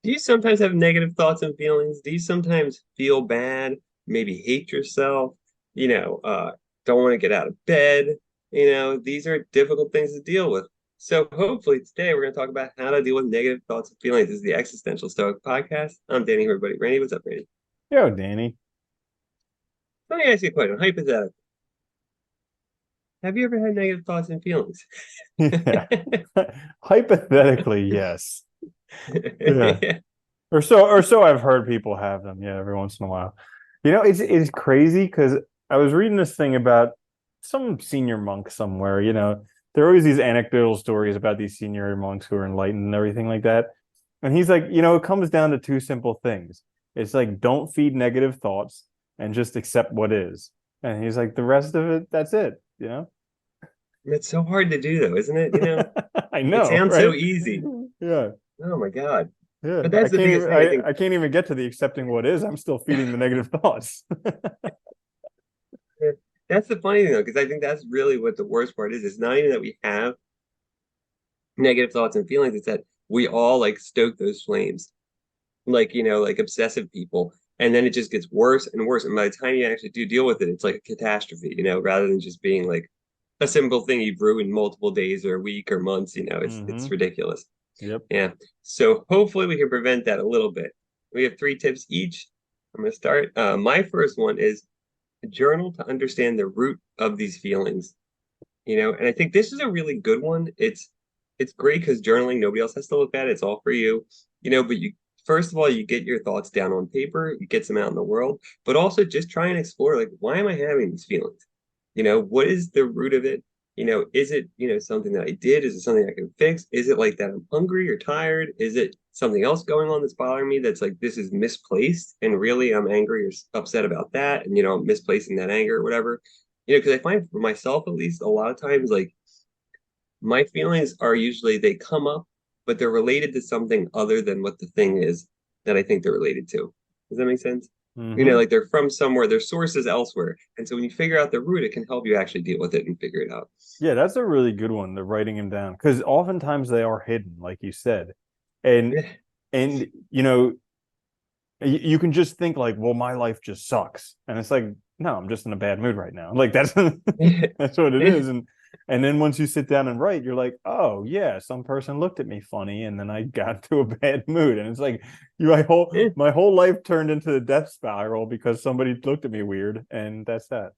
Do you sometimes have negative thoughts and feelings? Do you sometimes feel bad, maybe hate yourself, you know, uh, don't want to get out of bed? These are difficult things to deal with. So hopefully today we're going to talk about how to deal with negative thoughts and feelings. This is the Existential Stoic podcast. I'm Danny, everybody. Randy, what's up, Randy? Yo, Danny. Let me ask you a question. Hypothetical. Have you ever had negative thoughts and feelings? Yeah. Hypothetically, yes. Yeah. Or so I've heard people have them, yeah, every once in a while. It's crazy because I was reading this thing about some senior monk somewhere, there are always these anecdotal stories about these senior monks who are enlightened and everything like that. And he's like, it comes down to two simple things. It's like don't feed negative thoughts and just accept what is. And he's like, the rest of it, that's it. It's so hard to do, though, isn't it? I It know, sounds so right? easy. Yeah. Oh my God. Yeah. But I that's the can't biggest even thing I I, think. I can't even get to the accepting what is. I'm still feeding the negative thoughts. Yeah. That's the funny thing though, because I think that's really what the worst part is. It's not even that we have negative thoughts and feelings, it's that we all like stoke those flames, like, like obsessive people. And then it just gets worse and worse. And by the time you actually do deal with it, it's like a catastrophe, rather than just being like a simple thing you've ruined multiple days or a week or months, it's Hmm. ridiculous. Yep. Yeah. So hopefully we can prevent that a little bit. We have three tips each. I'm going to start. My first one is journal to understand the root of these feelings. And I think this is a really good one. It's great because journaling, nobody else has to look at it. It's all for you. But you first of all, you get your thoughts down on paper, you get them out in the world, but also just try and explore like why am I having these feelings? What is the root of it? Is it, something that I did? Is it something I can fix? Is it like that I'm hungry or tired? Is it something else going on that's bothering me that's like this is misplaced and really I'm angry or upset about that and I'm misplacing that anger or whatever. Because I find for myself at least a lot of times like my feelings are usually they come up, but they're related to something other than what the thing is that I think they're related to. Does that make sense? Hmm. Like they're from somewhere, their sources elsewhere. And so when you figure out the root, it can help you actually deal with it and figure it out. Yeah, that's a really good one, the writing them down. Because oftentimes they are hidden, like you said. And Yeah. and you can just think like, well, my life just sucks. And it's like, no, I'm just in a bad mood right now. Like that's that's what it Yeah. is. And then once you sit down and write, you're like, oh yeah, some person looked at me funny, and then I got to a bad mood. And it's like Yeah. my whole life turned into the death spiral because somebody looked at me weird, and that's that.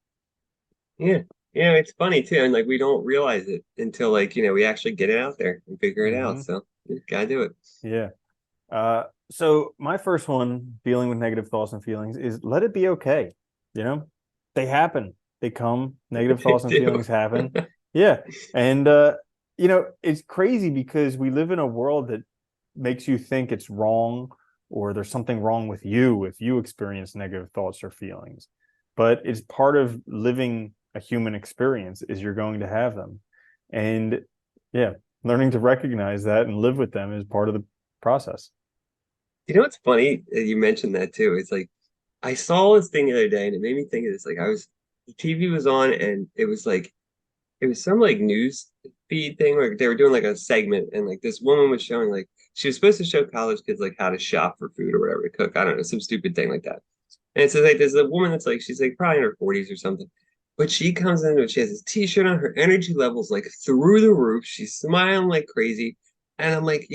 Yeah. It's funny too. And like we don't realize it until like, we actually get it out there and figure it out. Hmm. So you gotta do it. Yeah. So my first one dealing with negative thoughts and feelings is let it be okay. You know, they happen, they come, negative thoughts and Do. feelings happen. Yeah. And, it's crazy because we live in a world that makes you think it's wrong or there's something wrong with you if you experience negative thoughts or feelings. But it's part of living a human experience is you're going to have them. And yeah, learning to recognize that and live with them is part of the process. What's funny? You mentioned that too. It's like I saw this thing the other day and it made me think of this. Like the TV was on and it was like, it was some like news feed thing where they were doing like a segment and like this woman was showing like, she was supposed to show college kids like how to shop for food or whatever to cook. I don't know, some stupid thing like that. And it's like, there's a woman that's like, she's like probably in her 40s or something. But she comes in and she has this t-shirt on, her energy levels like through the roof. She's smiling like crazy. And I'm like,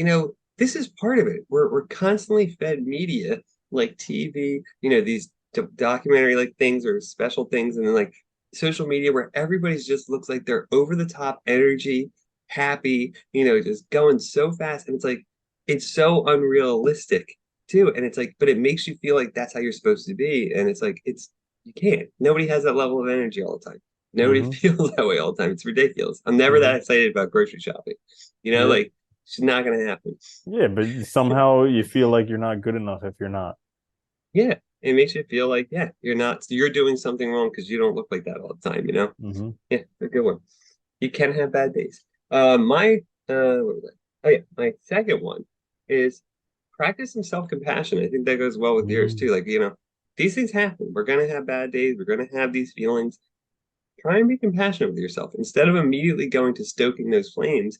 this is part of it. We're constantly fed media like TV, these documentary like things or special things, and then like social media where everybody's just looks like they're over the top energy, happy, just going so fast. And it's like it's so unrealistic too. And it's like, but it makes you feel like that's how you're supposed to be. And it's like it's you can't. Nobody has that level of energy all the time. Nobody Hmm. feels that way all the time. It's ridiculous. I'm never that Hmm. excited about grocery shopping. Yep. Like it's not gonna happen. Yeah, but somehow you feel like you're not good enough if you're not. Yeah. It makes you feel like, yeah, you're doing something wrong because you don't look like that all the time. Hmm. Yeah, a good one. You can have bad days. What was that? Oh yeah, my second one is practice some self-compassion. I think that goes well with yours too. Mm. Like, these things happen. We're gonna have bad days. We're gonna have these feelings. Try and be compassionate with yourself instead of immediately going to stoking those flames.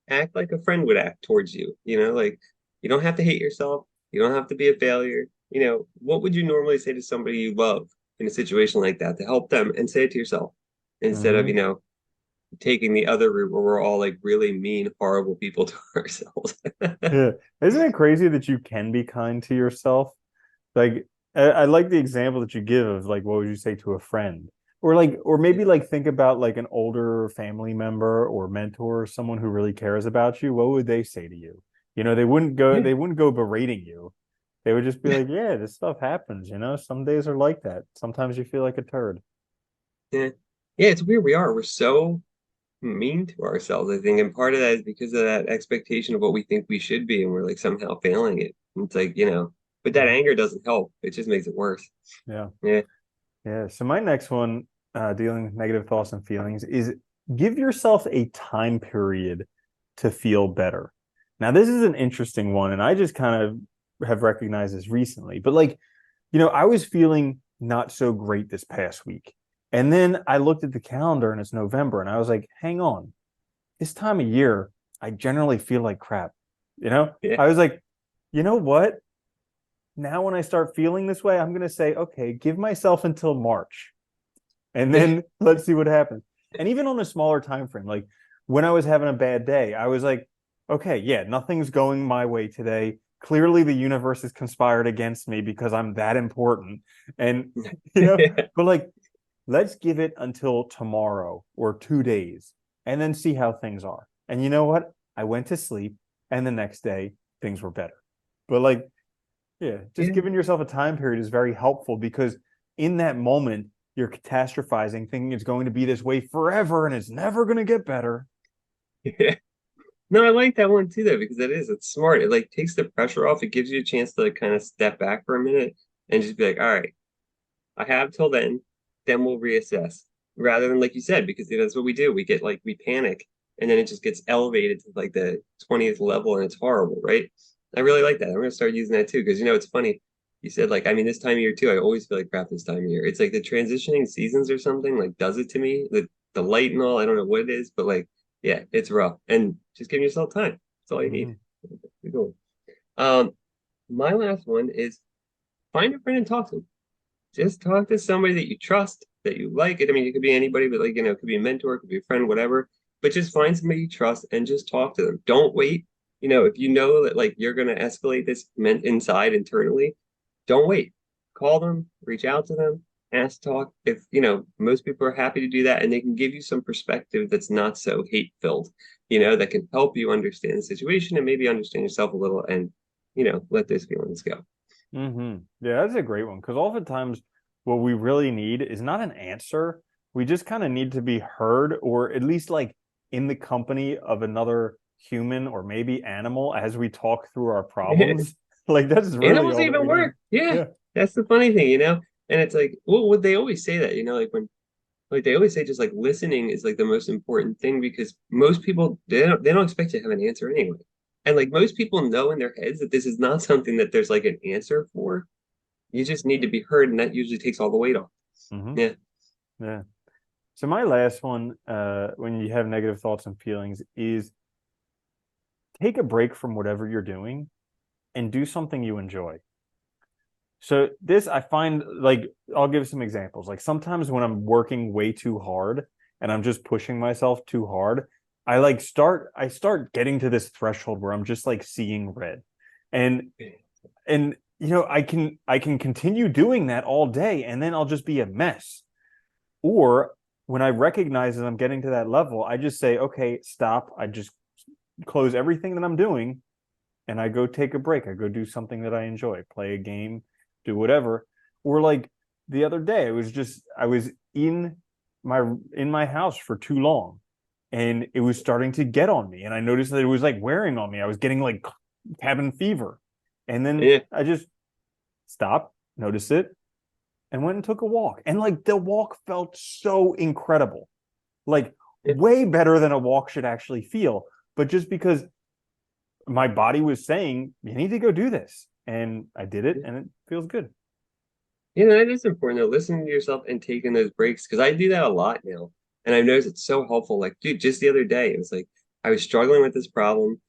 Act like a friend would act towards you. Like You don't have to hate yourself. You don't have to be a failure. What would you normally say to somebody you love in a situation like that to help them, and say it to yourself instead of, Hmm. taking the other route where we're all like really mean, horrible people to ourselves. Yeah. Isn't it crazy that you can be kind to yourself? Like, I like the example that you give of like, what would you say to a friend? Or like, or maybe like think about like an older family member or mentor, or someone who really cares about you. What would they say to you? Yeah. They wouldn't go berating you. They would just be Yeah. like, yeah, this stuff happens, Some days are like that. Sometimes you feel like a turd. Yeah. Yeah, it's weird. We're so mean to ourselves, I think. And part of that is because of that expectation of what we think we should be, and we're like somehow failing it. And it's like, but that Mhm. anger doesn't help. It just makes it worse. Yeah. Yeah. Yeah. So my next one, dealing with negative thoughts and feelings, is give yourself a time period to feel better. Now, this is an interesting one, and I just kind of have recognized this recently. But like, I was feeling not so great this past week. And then I looked at the calendar and it's November, and I was like, hang on, this time of year, I generally feel like crap. Yeah. I was like, you know what? Now when I start feeling this way, I'm going to say, okay, give myself until March and Yeah. then let's see what happens. And even on a smaller time frame, like when I was having a bad day, I was like, okay, yeah, nothing's going my way today. Clearly the universe has conspired against me because I'm that important. And you know, Yeah. but like let's give it until tomorrow or 2 days and then see how things are. And you know what? I went to sleep and the next day things were better. But like, yeah, just Yeah. giving yourself a time period is very helpful because in that moment, you're catastrophizing, thinking it's going to be this way forever and it's never going to get better. Yeah. No, I like that one too, though, because it's smart. It like takes the pressure off. It gives you a chance to like kind of step back for a minute and just be like, all right, I have till then we'll reassess. Rather than like you said, because that's what we do. We panic and then it just gets elevated to like the 20th level and it's horrible, right? I really like that. I'm gonna start using that too, because it's funny. You said like, I mean, this time of year too, I always feel like crap this time of year. It's like the transitioning seasons or something like does it to me. The light and all, I don't know what it is, but like, yeah, it's rough. And just giving yourself time. That's all you need. Mm-hmm. Pretty cool. Um, my last one is find a friend and talk to them. Just talk to somebody that you trust, that you like. It. I mean, it could be anybody, but like, it could be a mentor, it could be a friend, whatever. But just find somebody you trust and just talk to them. Don't wait. If you know that like you're gonna escalate this inside internally, don't wait. Call them, reach out to them, ask talk. If most people are happy to do that and they can give you some perspective that's not so hate filled, that can help you understand the situation and maybe understand yourself a little and let those feelings go. Mm-hmm. Yeah, that's a great one because oftentimes what we really need is not an answer. We just kind of need to be heard or at least like in the company of another human or maybe animal as we talk through our problems. Like that's really Animals all that even we need. work. Yeah. Yeah. That's the funny thing, And it's like, well, would they always say that, like when like they always say just like listening is like the most important thing because most people they don't expect you to have an answer anyway. And like most people know in their heads that this is not something that there's like an answer for. You just need to be heard, and that usually takes all the weight off. Mm-hmm. Yeah. Yeah. So my last one, when you have negative thoughts and feelings, is take a break from whatever you're doing and do something you enjoy. So this I find like I'll give some examples. Like sometimes when I'm working way too hard and I'm just pushing myself too hard, I start getting to this threshold where I'm just like seeing red. And and I can continue doing that all day and then I'll just be a mess. Or when I recognize that I'm getting to that level, I just say, okay, stop. I just close everything that I'm doing and I go take a break. I go do something that I enjoy, play a game, do whatever. Or like the other day, I was in my house for too long and it was starting to get on me. And I noticed that it was like wearing on me. I was getting like cabin fever. And then Yeah. I just stopped, noticed it, and went and took a walk. And like the walk felt so incredible. Like Yeah. way better than a walk should actually feel. But just because my body was saying, you need to go do this. And I did it Yeah. and it feels good. That is important though, listening to yourself and taking those breaks because I do that a lot now. And I've noticed it's so helpful. Like, dude, just the other day, it was like I was struggling with this problem.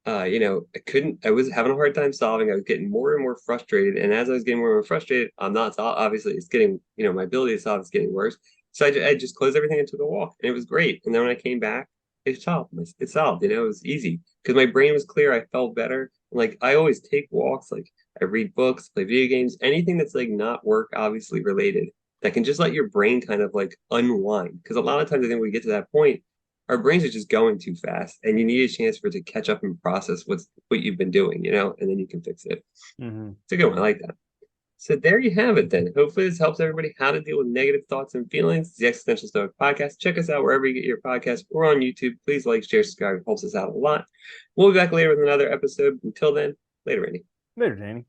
I was having a hard time solving. I was getting more and more frustrated. And as I was getting more and more frustrated, I'm not obviously it's getting, my ability to solve is getting worse. So I just closed everything and took a walk, and it was great. And then when I came back, it solved. It solved. It was easy because my brain was clear. I felt better. Like I always take walks. Like I read books, play video games, anything that's like not work obviously related that can just let your brain kind of like unwind. Because a lot of times I think we get to that point our brains are just going too fast and you need a chance for it to catch up and process what you've been doing, and then you can fix it. Hmm. It's a good one. I like that. So there you have it then. Hopefully this helps everybody how to deal with negative thoughts and feelings. It's the Existential Stoic Podcast. Check us out wherever you get your podcast or on YouTube. Please like, share, subscribe. It helps us out a lot. We'll be back later with another episode. Until then, later, Randy. Later, Danny.